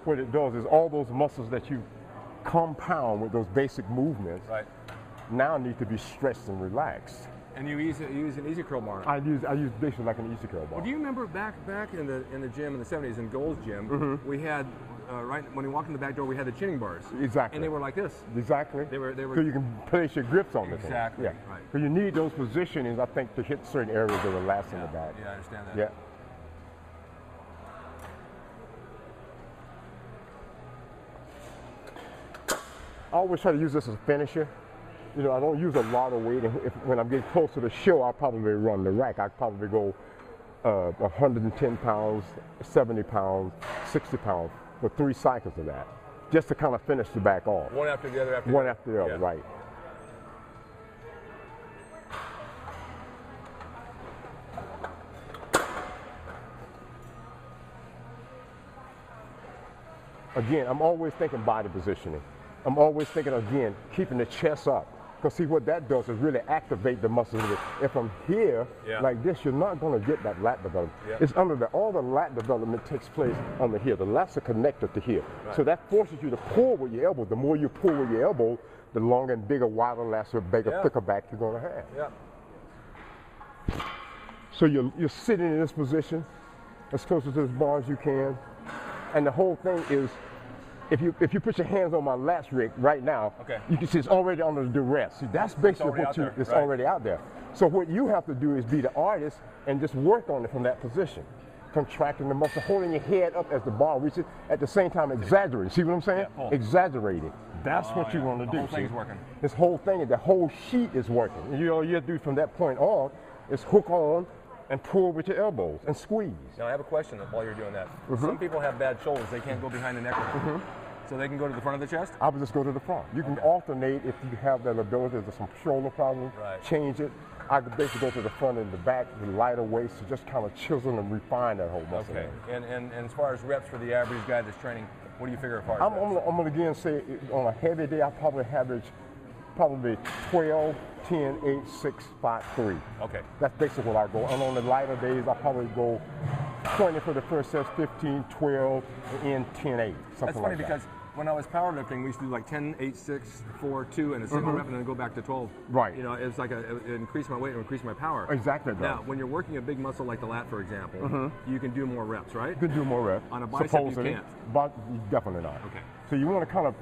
what it does is all those muscles that you compound with those basic movements now need to be stretched and relaxed. And you use an easy curl bar. I use basically like an easy curl bar. Well, do you remember back in the gym in the 70s in Gold's gym, we had right when you walked in the back door, we had the chinning bars. Exactly. And they were like this. Exactly. They were. So you can place your grips on the thing. Exactly. Yeah. Right. So you need those positionings, I think, to hit certain areas that relax in the back. Yeah, I understand that. Yeah. I always try to use this as a finisher. You know, I don't use a lot of weight. And when I'm getting close to the show, I'll probably run the rack. I'll probably go 110 pounds, 70 pounds, 60 pounds for 3 cycles of that, just to kind of finish the back off. One after the other. One after the other, right. Again, I'm always thinking body positioning. I'm always thinking, again, keeping the chest up. Because see, what that does is really activate the muscles. If I'm here, like this, you're not going to get that lat development. It's under the, all the lat development takes place under here. The lats are connected to here. Right. So that forces you to pull with your elbow. The more you pull with your elbow, the longer and bigger, wider lats or bigger, thicker back you're going to have. So you're sitting in this position as close to this bar as you can. And the whole thing is, if you put your hands on my lats, Rick, right now, you can see it's already under duress. See, that's basically what it's already out there. So what you have to do is be the artist and just work on it from that position. Contracting the muscle, holding your head up as the bar reaches, at the same time exaggerating. See what I'm saying? Exaggerating. That's what you want to do. The whole thing's working. This whole thing, the whole sheet is working. And you have to do from that point on is hook on and pull with your elbows and squeeze. Now I have a question while you're doing that. Some people have bad shoulders. They can't go behind the neck. So they can go to the front of the chest? I would just go to the front. You can alternate if you have that ability. There's some shoulder problems, change it. I could basically go to the front and the back, the lighter weights, to just kind of chisel and refine that whole muscle. And as far as reps for the average guy that's training, what do you figure as far as I'm going to again say on a heavy day, I probably average 12, 10, 8, 6, 5, 3. That's basically what I go. And on the lighter days, I probably go 20 for the first set, 15, 12, and 10, 8. That's funny because when I was powerlifting, we used to do like 10, 8, 6, 4, 2, and a single rep, and then go back to 12. Right. You know, it's like it increased my weight and increased my power. Exactly. Now, when you're working a big muscle like the lat, for example, you can do more reps, right? You can do more reps. On a bicep, you can't. But definitely not. So you want to kind of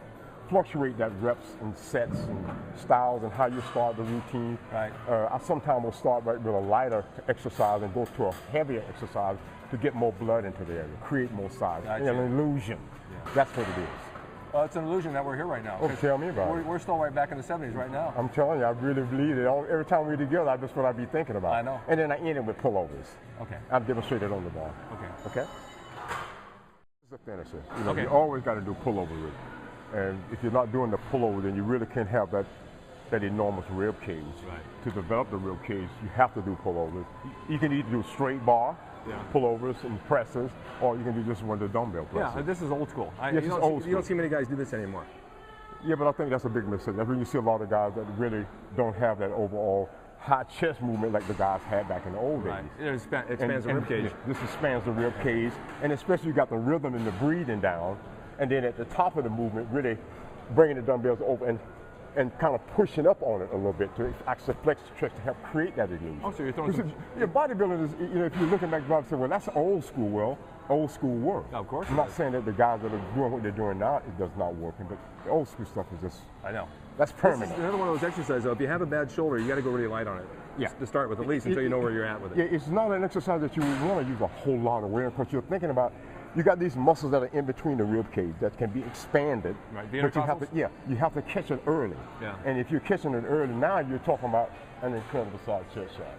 fluctuate that reps and sets and styles and how you start the routine. I sometimes will start with a lighter exercise and go to a heavier exercise to get more blood into the area, create more size. An illusion. That's what it is. Well, it's an illusion that we're here right now. Oh, tell me about it. We're still right back in the 70s right now. I'm telling you, I really believe it. Every time we're together, that's what I be thinking about. I know. And then I end it with pullovers. I've demonstrated on the bar. Okay? This is a finisher. You know, you always got to do pullover with it. And if you're not doing the pullover, then you really can't have that enormous rib cage. To develop the rib cage, you have to do pullovers. You can either do straight bar, pullovers and presses, or you can do just one of the dumbbell presses. Yeah, this is old school. You don't see many guys do this anymore. Yeah, but I think that's a big mistake. That's when you see a lot of guys that really don't have that overall high chest movement like the guys had back in the old days. It expands the rib cage. This expands the rib cage, and especially you got the rhythm and the breathing down. And then at the top of the movement, really bringing the dumbbells over and kind of pushing up on it a little bit to actually flex the chest to help create that illusion. Oh, so you're throwing some... bodybuilding is, you know, if you're looking back, say, well, that's old school. Well, old school work. Of course. I'm not saying that the guys that are doing what they're doing now, it does not work, but the old school stuff is just... I know. That's permanent. This is another one of those exercises, though. If you have a bad shoulder, you got to go really light on it. To start with, at least, until you know where you're at with it. Yeah, it's not an exercise that you want to use a whole lot of weight, because you're thinking about, you got these muscles that are in between the rib cage that can be expanded. Right, the but you have to catch it early. And if you're catching it early, now you're talking about an incredible size chest shot.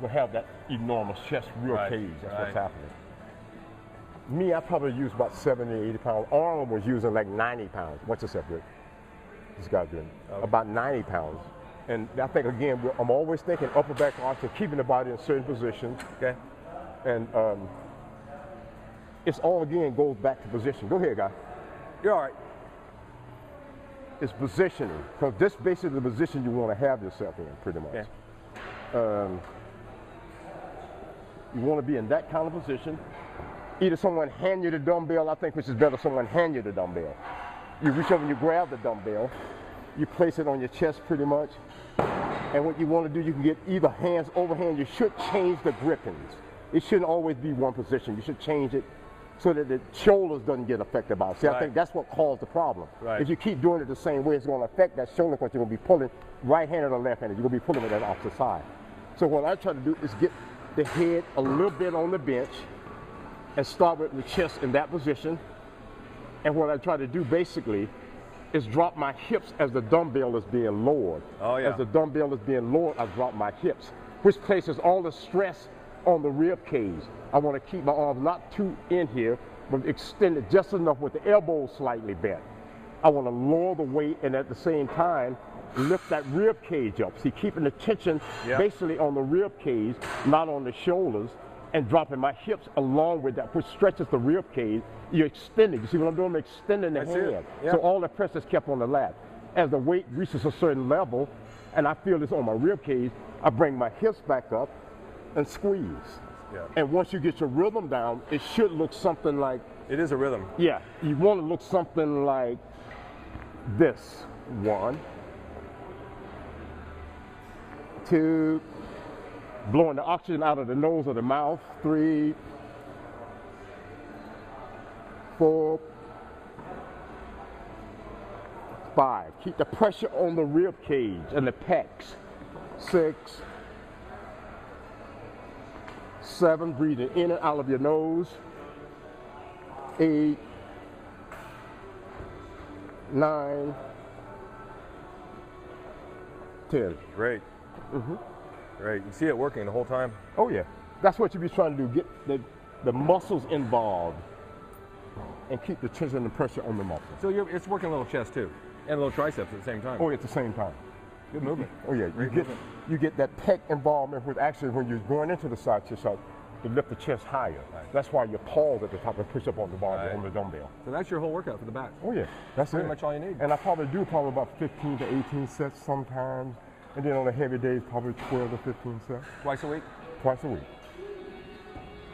You'll have that enormous chest rib cage. That's what's happening. Me, I probably use about 70, 80 pounds. Arnold was using like 90 pounds. What's this up here? This guy's doing about 90 pounds. And I think, again, I'm always thinking upper back arch and keeping the body in certain positions. And it's all, again, goes back to position. Go ahead, guy. You're all right. It's positioning, because this basically the position you want to have yourself in, pretty much. You want to be in that kind of position. Either someone hand you the dumbbell, I think which is better, someone hand you the dumbbell. You reach over and you grab the dumbbell, you place it on your chest pretty much, and what you want to do, you can get either hands overhand. You should change the grippings. It shouldn't always be one position. You should change it so that the shoulders doesn't get affected by it. See, I think that's what caused the problem. If you keep doing it the same way, it's going to affect that shoulder because you're going to be pulling right-handed or left-handed. You're going to be pulling with that opposite side. So what I try to do is get the head a little bit on the bench and start with the chest in that position. And what I try to do basically is drop my hips as the dumbbell is being lowered. As the dumbbell is being lowered, I drop my hips, which places all the stress on the rib cage. I want to keep my arms not too in here, but extended just enough with the elbows slightly bent. I want to lower the weight and at the same time lift that rib cage up. See, keeping the tension basically on the rib cage, not on the shoulders, and dropping my hips along with that, which stretches the rib cage. You're extending. You see what I'm doing? I'm extending the head. So all the press is kept on the lat. As the weight reaches a certain level, and I feel this on my rib cage, I bring my hips back up and squeeze. And once you get your rhythm down, it should look something like... It is a rhythm. Yeah. You want to look something like this. 1, 2, blowing the oxygen out of the nose or the mouth. 3, 4, 5. Keep the pressure on the rib cage and the pecs. 6, 7, breathing in and out of your nose. 8, 9, 10. Great. Great. You see it working the whole time? Oh yeah. That's what you be trying to do. Get the muscles involved and keep the tension and pressure on the muscles. So it's working a little chest too, and a little triceps at the same time. Oh, at the same time. Good movement. Oh yeah. You get that pec involvement with actually when you're going into the side chest shot to lift the chest higher. That's why you pause at the top and push up on the bar on the dumbbell. So that's your whole workout for the back. Oh yeah. That's pretty much all you need. And I probably do about 15 to 18 sets sometimes. And then on the heavy days, probably 12 to 15 sets. Twice a week? Twice a week.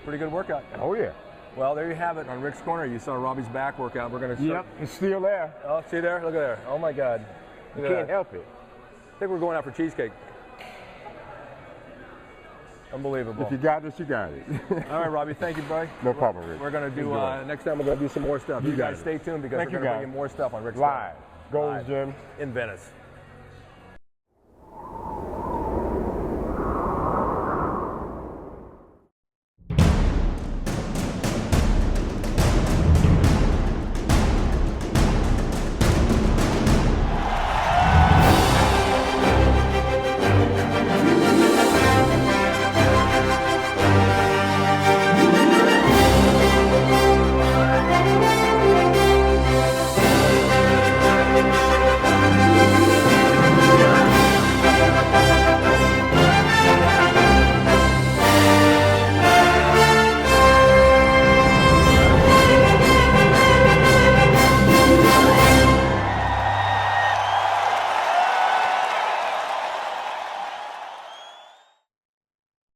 Pretty good workout. Oh yeah. Well, there you have it on Rick's Corner. You saw Robbie's back workout. We're going to start. Yep, it's still there. Oh, see there? Look at there. Oh my God. You can't help it. I think we're going out for cheesecake. Unbelievable. If you got it, you got it. All right, Robbie. Thank you, buddy. No problem, Rick. We're going to do, next time we're going to do some more stuff. You guys stay tuned because we're going to bring you more stuff on Rick's Corner. Live. Gold's Gym. In Venice.